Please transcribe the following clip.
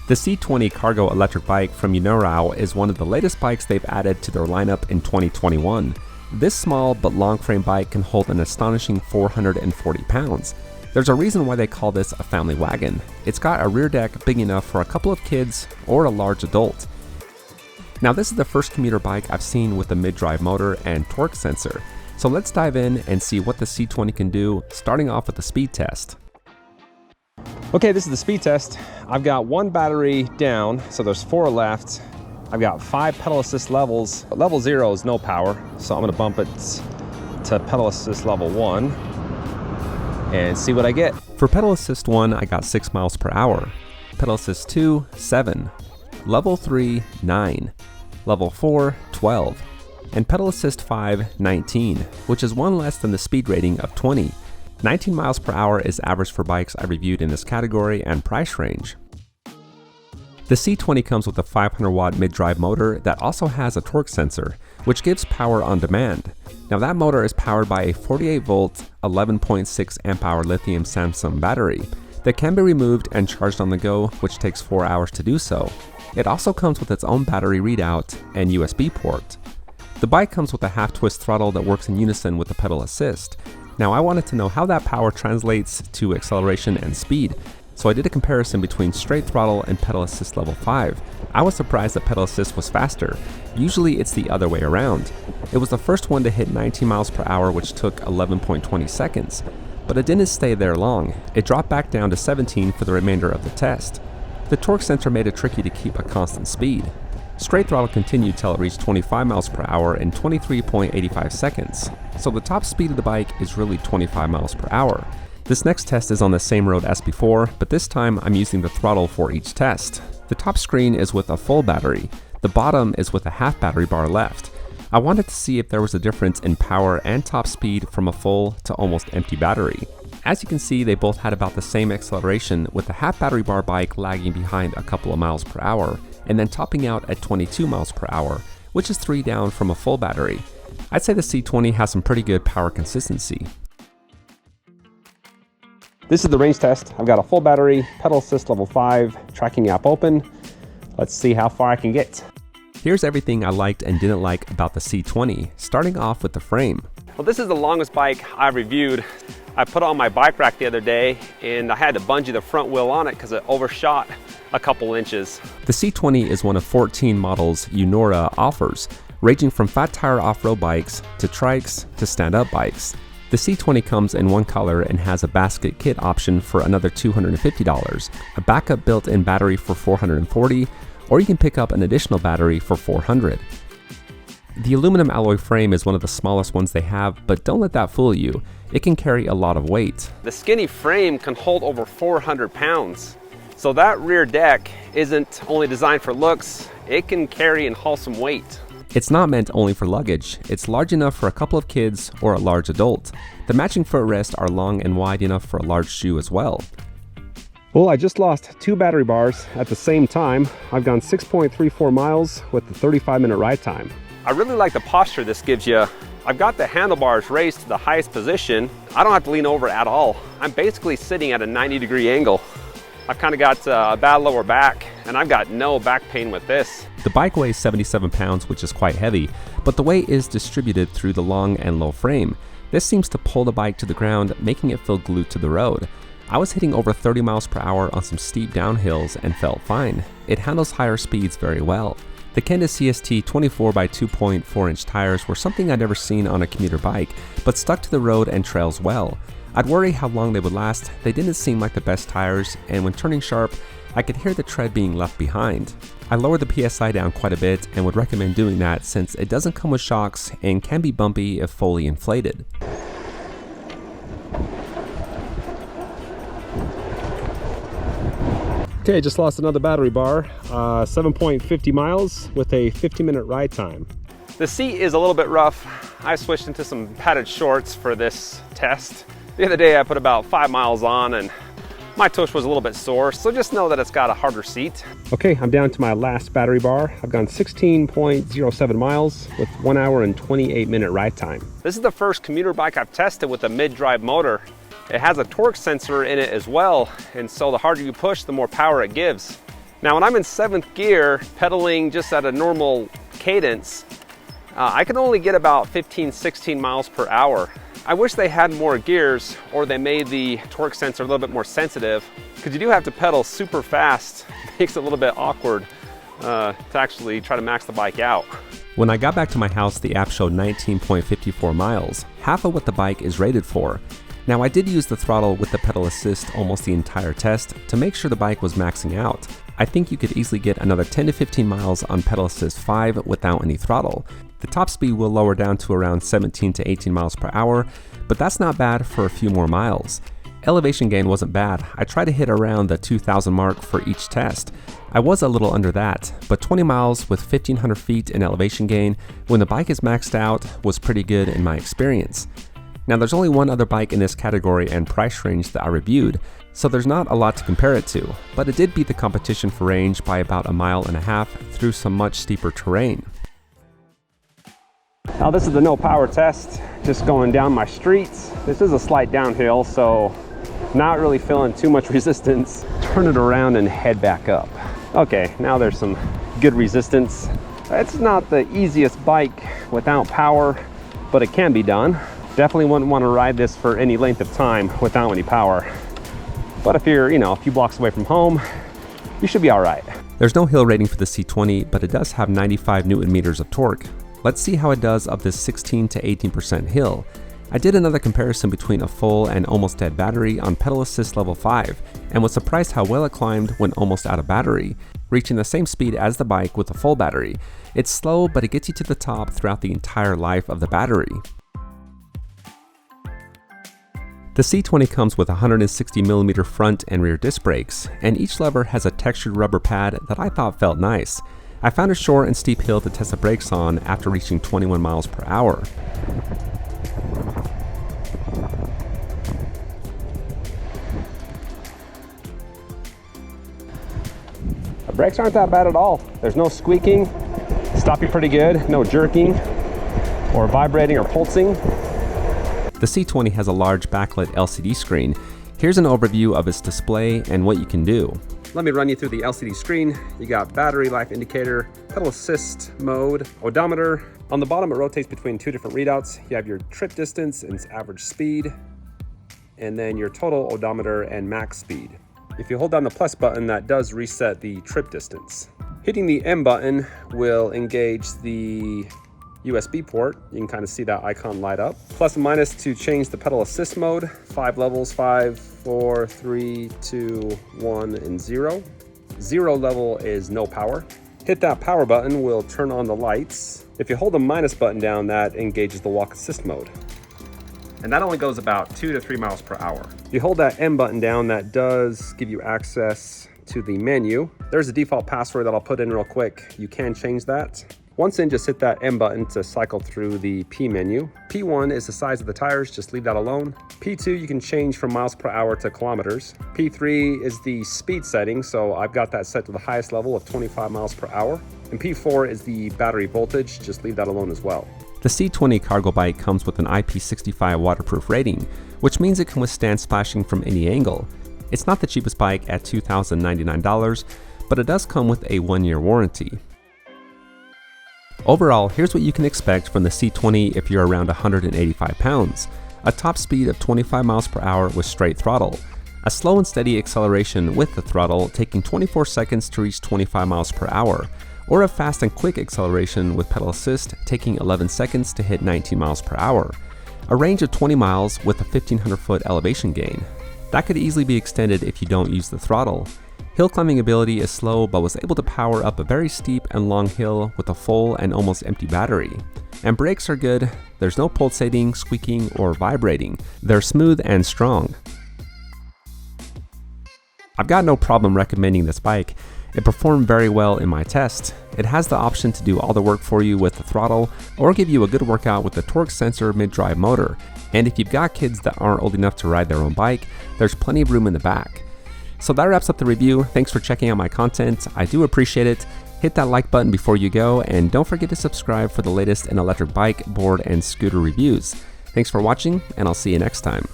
The C20 cargo electric bike from Eunorau is one of the latest bikes they've added to their lineup in 2021. This small but long frame bike can hold an astonishing 440 pounds. There's a reason why they call this a family wagon. It's got a rear deck big enough for a couple of kids or a large adult. Now this is the first commuter bike I've seen with a mid-drive motor and torque sensor. So let's dive in and see what the C20 can do, starting off with the speed test. Okay, this is the speed test. I've got one battery down, so there's 4 left. I've got 5 pedal assist levels. Level 0 is no power, so I'm gonna bump it to pedal assist level 1 and see what I get. For pedal assist 1, I got 6 miles per hour. Pedal assist 2, 7. Level 3, 9. Level 4, 12. And pedal assist 5, 19, which is one less than the speed rating of 20. 19 miles per hour is average for bikes I reviewed in this category and price range. The C20 comes with a 500 watt mid-drive motor that also has a torque sensor, which gives power on demand. Now that motor is powered by a 48 volt, 11.6 amp hour lithium Samsung battery that can be removed and charged on the go, which takes 4 hours to do so. It also comes with its own battery readout and USB port. The bike comes with a half twist throttle that works in unison with the pedal assist. Now I wanted to know how that power translates to acceleration and speed, so I did a comparison between straight throttle and pedal assist level 5. I was surprised that pedal assist was faster. Usually it's the other way around. It was the first one to hit 19 miles per hour, which took 11.20 seconds. But it didn't stay there long. It dropped back down to 17 for the remainder of the test. The torque sensor made it tricky to keep a constant speed. Straight throttle continued till it reached 25 miles per hour in 23.85 seconds. So the top speed of the bike is really 25 miles per hour. This next test is on the same road as before, but this time I'm using the throttle for each test. The top screen is with a full battery. The bottom is with a half battery bar left. I wanted to see if there was a difference in power and top speed from a full to almost empty battery. As you can see, they both had about the same acceleration, with the half battery bar bike lagging behind a couple of miles per hour, and then topping out at 22 miles per hour, which is 3 down from a full battery. I'd say the C20 has some pretty good power consistency. This is the range test. I've got a full battery, pedal assist level 5, tracking app open. Let's see how far I can get. Here's everything I liked and didn't like about the C20, starting off with the frame. Well, this is the longest bike I've reviewed. I put it on my bike rack the other day and I had to bungee the front wheel on it because it overshot a couple inches. The C20 is one of 14 models Eunorau offers, ranging from fat tire off-road bikes to trikes to stand-up bikes. The C20 comes in one color and has a basket kit option for another $250, a backup built-in battery for $440, or you can pick up an additional battery for $400. The aluminum alloy frame is one of the smallest ones they have, but don't let that fool you. It can carry a lot of weight. The skinny frame can hold over 400 pounds. So that rear deck isn't only designed for looks, it can carry and haul some weight. It's not meant only for luggage. It's large enough for a couple of kids or a large adult. The matching footrests are long and wide enough for a large shoe as well. Well, I just lost 2 battery bars at the same time. I've gone 6.34 miles with the 35-minute ride time. I really like the posture this gives you. I've got the handlebars raised to the highest position. I don't have to lean over at all. I'm basically sitting at a 90-degree angle. I've kind of got a bad lower back, and I've got no back pain with this. The bike weighs 77 pounds, which is quite heavy, but the weight is distributed through the long and low frame. This seems to pull the bike to the ground, making it feel glued to the road. I was hitting over 30 miles per hour on some steep downhills and felt fine. It handles higher speeds very well. The Kenda CST 24 by 2.4 inch tires were something I'd never seen on a commuter bike, but stuck to the road and trails well. I'd worry how long they would last. They didn't seem like the best tires, and when turning sharp, I could hear the tread being left behind. I lowered the PSI down quite a bit and would recommend doing that since it doesn't come with shocks and can be bumpy if fully inflated. Okay, just lost another battery bar, 7.50 miles with a 50-minute ride time. The seat is a little bit rough. I switched into some padded shorts for this test. The other day I put about 5 miles on and my tush was a little bit sore, so just know that it's got a harder seat. Okay, I'm down to my last battery bar. I've gone 16.07 miles with 1 hour and 28-minute ride time. This is the first commuter bike I've tested with a mid-drive motor. It has a torque sensor in it as well, and so the harder you push, the more power it gives. Now when I'm in 7th gear, pedaling just at a normal cadence, I can only get about 15, 16 miles per hour. I wish they had more gears, or they made the torque sensor a little bit more sensitive, because you do have to pedal super fast. It makes it a little bit awkward to actually try to max the bike out. When I got back to my house, the app showed 19.54 miles, half of what the bike is rated for. Now I did use the throttle with the pedal assist almost the entire test to make sure the bike was maxing out. I think you could easily get another 10 to 15 miles on pedal assist 5 without any throttle. The top speed will lower down to around 17 to 18 miles per hour, but that's not bad for a few more miles. Elevation gain wasn't bad. I tried to hit around the 2,000 mark for each test. I was a little under that, but 20 miles with 1,500 feet in elevation gain when the bike is maxed out was pretty good in my experience. Now there's only one other bike in this category and price range that I reviewed, so there's not a lot to compare it to, but it did beat the competition for range by about 1.5 miles through some much steeper terrain. Now this is the no power test, just going down my streets. This is a slight downhill, so not really feeling too much resistance. Turn it around and head back up. Okay, now there's some good resistance. It's not the easiest bike without power, but it can be done. Definitely wouldn't want to ride this for any length of time without any power. But if you're, a few blocks away from home, you should be all right. There's no hill rating for the C20, but it does have 95 Newton meters of torque. Let's see how it does up this 16 to 18% hill. I did another comparison between a full and almost dead battery on pedal assist level 5 and was surprised how well it climbed when almost out of battery, reaching the same speed as the bike with a full battery. It's slow, but it gets you to the top throughout the entire life of the battery. The C20 comes with 160mm front and rear disc brakes, and each lever has a textured rubber pad that I thought felt nice. I found a short and steep hill to test the brakes on after reaching 21 miles per hour. The brakes aren't that bad at all. There's no squeaking, stop you pretty good, no jerking or vibrating or pulsing. The C20 has a large backlit LCD screen. Here's an overview of its display and what you can do. Let me run you through the LCD screen. You got battery life indicator, pedal assist mode, odometer. On the bottom, it rotates between two different readouts. You have your trip distance and its average speed, and then your total odometer and max speed. If you hold down the plus button, that does reset the trip distance. Hitting the M button will engage the USB port. You can kind of see that icon light up. Plus and minus to change the pedal assist mode. 5 levels, 5, 4, 3, 2, 1, and 0. 0 level is no power. Hit that power button will turn on the lights. If you hold the minus button down, that engages the walk assist mode. And that only goes about 2 to 3 miles per hour. If you hold that M button down, that does give you access to the menu. There's a default password that I'll put in real quick. You can change that. Once in, just hit that M button to cycle through the P menu. P1 is the size of the tires, just leave that alone. P2, you can change from miles per hour to kilometers. P3 is the speed setting, so I've got that set to the highest level of 25 miles per hour. And P4 is the battery voltage, just leave that alone as well. The C20 cargo bike comes with an IP65 waterproof rating, which means it can withstand splashing from any angle. It's not the cheapest bike at $2,099, but it does come with a 1-year warranty. Overall, here's what you can expect from the C20 if you're around 185 pounds. A top speed of 25 miles per hour with straight throttle. A slow and steady acceleration with the throttle taking 24 seconds to reach 25 miles per hour. Or a fast and quick acceleration with pedal assist taking 11 seconds to hit 19 miles per hour. A range of 20 miles with a 1,500 foot elevation gain. That could easily be extended if you don't use the throttle. Hill climbing ability is slow, but was able to power up a very steep and long hill with a full and almost empty battery. And brakes are good. There's no pulsating, squeaking, or vibrating. They're smooth and strong. I've got no problem recommending this bike. It performed very well in my test. It has the option to do all the work for you with the throttle, or give you a good workout with the torque sensor mid-drive motor. And if you've got kids that aren't old enough to ride their own bike, there's plenty of room in the back. So that wraps up the review. Thanks for checking out my content. I do appreciate it. Hit that like button before you go, and don't forget to subscribe for the latest in electric bike, board, and scooter reviews. Thanks for watching, and I'll see you next time.